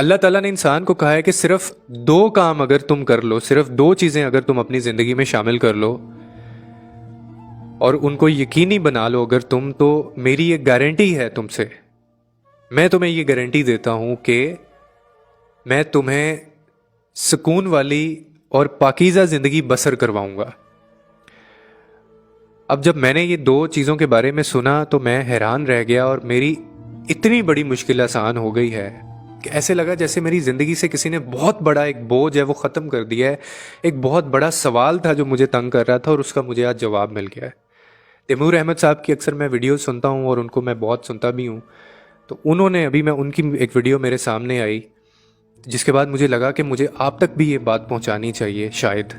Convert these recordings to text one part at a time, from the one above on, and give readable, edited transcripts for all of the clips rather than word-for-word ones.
اللہ ताला ने इंसान को कहा है कि सिर्फ 2 काम अगर तुम कर लो, सिर्फ 2 चीज़ें अगर तुम अपनी ज़िंदगी में शामिल कर लो और उनको यकीनी बना लो अगर तुम, तो मेरी एक गारंटी है तुमसे, मैं तुम्हें ये गारंटी देता हूँ कि मैं तुम्हें सुकून वाली और पाकीज़ा ज़िंदगी बसर करवाऊँगा। अब जब मैंने ये 2 चीज़ों के बारे में सुना तो मैं हैरान रह गया और मेरी इतनी बड़ी मुश्किल आसान हो गई है कि ऐसे लगा जैसे मेरी ज़िंदगी से किसी ने बहुत बड़ा एक बोझ है वो ख़त्म कर दिया है। एक बहुत बड़ा सवाल था जो मुझे तंग कर रहा था और उसका मुझे आज जवाब मिल गया है। तैमूर अहमद साहब की अक्सर मैं वीडियो सुनता हूँ और उनको मैं बहुत सुनता भी हूँ। तो उन्होंने अभी मैं उनकी एक वीडियो मेरे सामने आई जिसके बाद मुझे लगा कि मुझे आप तक भी ये बात पहुँचानी चाहिए शायद,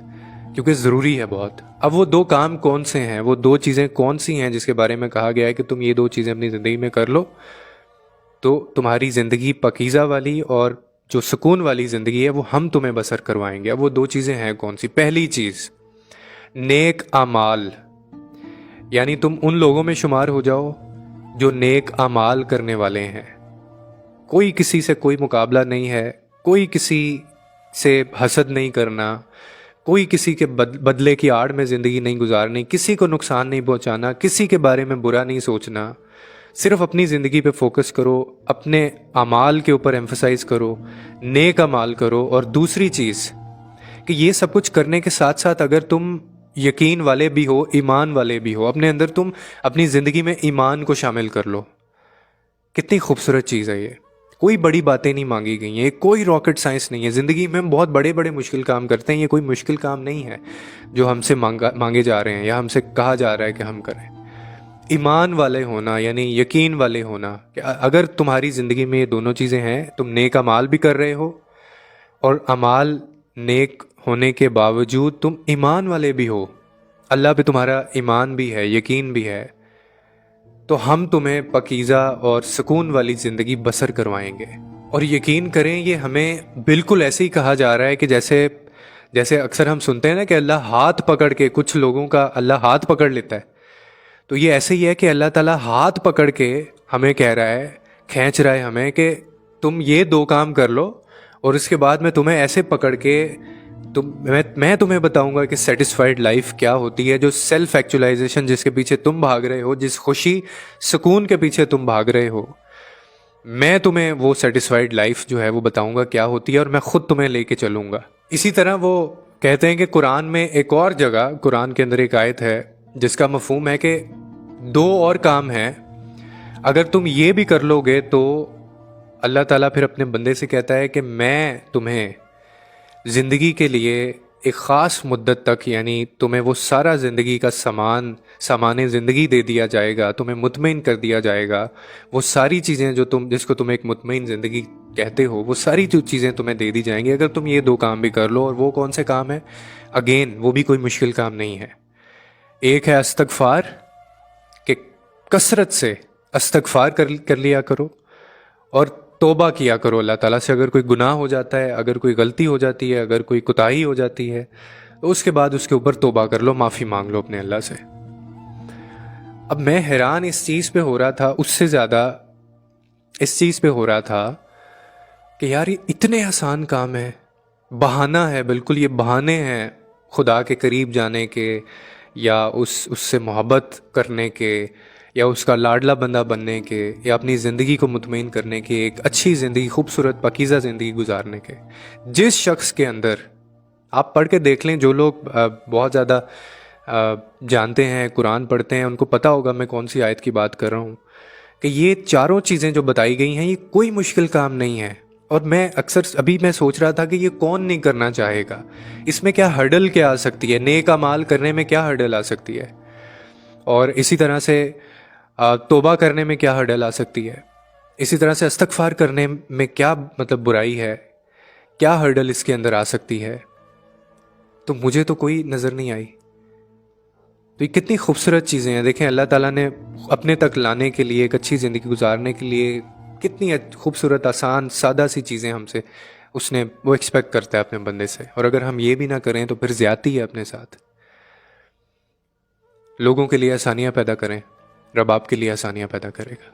क्योंकि ज़रूरी है बहुत। अब वो 2 काम कौन से हैं, वो 2 चीज़ें कौन सी हैं जिसके बारे में कहा गया है कि तुम ये 2 चीज़ें अपनी ज़िंदगी में कर लो तो तुम्हारी ज़िंदगी पाकीज़ा वाली और जो सुकून वाली ज़िंदगी है वो हम तुम्हें बसर करवाएंगे। अब वो 2 चीज़ें हैं कौन सी? पहली चीज़, नेक आमाल, यानी तुम उन लोगों में शुमार हो जाओ जो नेक आमाल करने वाले हैं। कोई किसी से कोई मुकाबला नहीं है, कोई किसी से हसद नहीं करना, कोई किसी के बदले की आड़ में ज़िंदगी नहीं गुजारनी, किसी को नुकसान नहीं पहुंचाना, किसी के बारे में बुरा नहीं सोचना। सिर्फ अपनी ज़िंदगी पे फोकस करो, अपने अमाल के ऊपर एम्फसाइज़ करो, नेक अमाल करो। और दूसरी चीज़ कि ये सब कुछ करने के साथ साथ अगर तुम यकीन वाले भी हो, ईमान वाले भी हो, अपने अंदर तुम अपनी ज़िंदगी में ईमान को शामिल कर लो। कितनी खूबसूरत चीज़ है ये। कोई बड़ी बातें नहीं मांगी गई हैं, कोई रॉकेट साइंस नहीं है। ज़िंदगी में हम बहुत बड़े बड़े मुश्किल काम करते हैं, ये कोई मुश्किल काम नहीं है जो हमसे मांगे जा रहे हैं या हमसे कहा जा रहा है कि हम करें। ईमान वाले होना यानी यकीन वाले होना कि अगर तुम्हारी ज़िंदगी में ये दोनों चीज़ें हैं, तुम नेक अमाल भी कर रहे हो और अमाल नेक होने के बावजूद तुम ईमान वाले भी हो, अल्लाह पे तुम्हारा ईमान भी है, यकीन भी है, तो हम तुम्हें पाकीज़ा और सुकून वाली ज़िंदगी बसर करवाएंगे। और यकीन करें ये हमें बिल्कुल ऐसे ही कहा जा रहा है कि जैसे अक्सर हम सुनते हैं ना कि अल्लाह हाथ पकड़ के, कुछ लोगों का अल्लाह हाथ पकड़ लेता है, तो ये ऐसे ही है कि अल्लाह ताला हाथ पकड़ के हमें कह रहा है, खींच रहा है हमें कि तुम ये 2 काम कर लो और इसके बाद मैं तुम्हें ऐसे पकड़ के मैं तुम्हें बताऊंगा कि सेटिस्फाइड लाइफ क्या होती है, जो सेल्फ एक्चुअलाइजेशन जिसके पीछे तुम भाग रहे हो, जिस खुशी सुकून के पीछे तुम भाग रहे हो, मैं तुम्हें वो सेटिस्फाइड लाइफ जो है वो बताऊंगा क्या होती है और मैं खुद तुम्हें लेके चलूंगा। इसी तरह वो कहते हैं कि कुरान में एक और जगह, कुरान के अंदर एक आयत है जिसका मफहूम है कि 2 और काम हैं, अगर तुम ये भी कर लोगे तो अल्लाह ताला फिर अपने बंदे से कहता है कि मैं तुम्हें ज़िंदगी के लिए एक ख़ास मुद्दत तक, यानी तुम्हें वो सारा ज़िंदगी का सामान ज़िंदगी दे दिया जाएगा, तुम्हें मुतमईन कर दिया जाएगा। वो सारी चीज़ें जो जिसको तुम एक मुतमईन ज़िंदगी कहते हो, वो सारी जो चीज़ें तुम्हें दे दी जाएंगी अगर तुम ये 2 काम भी कर लो। और वो कौन से काम है? अगेन वो भी कोई मुश्किल काम नहीं है। एक है इस्तग़फ़ार, कि कसरत से इस्तग़फ़ार कर लिया करो और तौबा किया करो अल्लाह ताला से। अगर कोई गुनाह हो जाता है, अगर कोई गलती हो जाती है, अगर कोई कोताही हो जाती है, तो उसके बाद उसके ऊपर तौबा कर लो, माफ़ी मांग लो अपने अल्लाह से। अब मैं हैरान इस चीज़ पे हो रहा था, उससे ज़्यादा इस चीज़ पे हो रहा था कि यार ये इतने आसान काम है, बहाना है, बिल्कुल ये बहाने हैं खुदा के करीब जाने के या उससे मोहब्बत करने के या उसका लाडला बंदा बनने के या अपनी ज़िंदगी को मुतमईन करने के, एक अच्छी ज़िंदगी, खूबसूरत पाकीज़ा ज़िंदगी गुजारने के। जिस शख्स के अंदर, आप पढ़ के देख लें, जो लोग बहुत ज़्यादा जानते हैं, कुरान पढ़ते हैं, उनको पता होगा मैं कौन सी आयत की बात कर रहा हूँ, कि ये चारों चीज़ें जो बताई गई हैं ये कोई मुश्किल काम नहीं है। और मैं अक्सर अभी मैं सोच रहा था कि ये कौन नहीं करना चाहेगा, इसमें क्या हर्डल क्या आ सकती है, नेक अमाल करने में क्या हर्डल आ सकती है, और इसी तरह से तौबा करने में क्या हर्डल आ सकती है, इसी तरह से इस्तग़फ़ार करने में क्या मतलब बुराई है, क्या हर्डल इसके अंदर आ सकती है। तो मुझे तो कोई नज़र नहीं आई। तो ये कितनी खूबसूरत चीज़ें हैं। देखें अल्लाह ताला ने अपने तक लाने के लिए, एक अच्छी ज़िंदगी गुजारने के लिए कितनी खूबसूरत, आसान, सादा सी चीज़ें हमसे उसने वो एक्सपेक्ट करता है अपने बंदे से। और अगर हम ये भी ना करें तो फिर ज़्यादती है अपने साथ। लोगों के लिए आसानियाँ पैदा करें, रब आपके लिए आसानियाँ पैदा करेगा।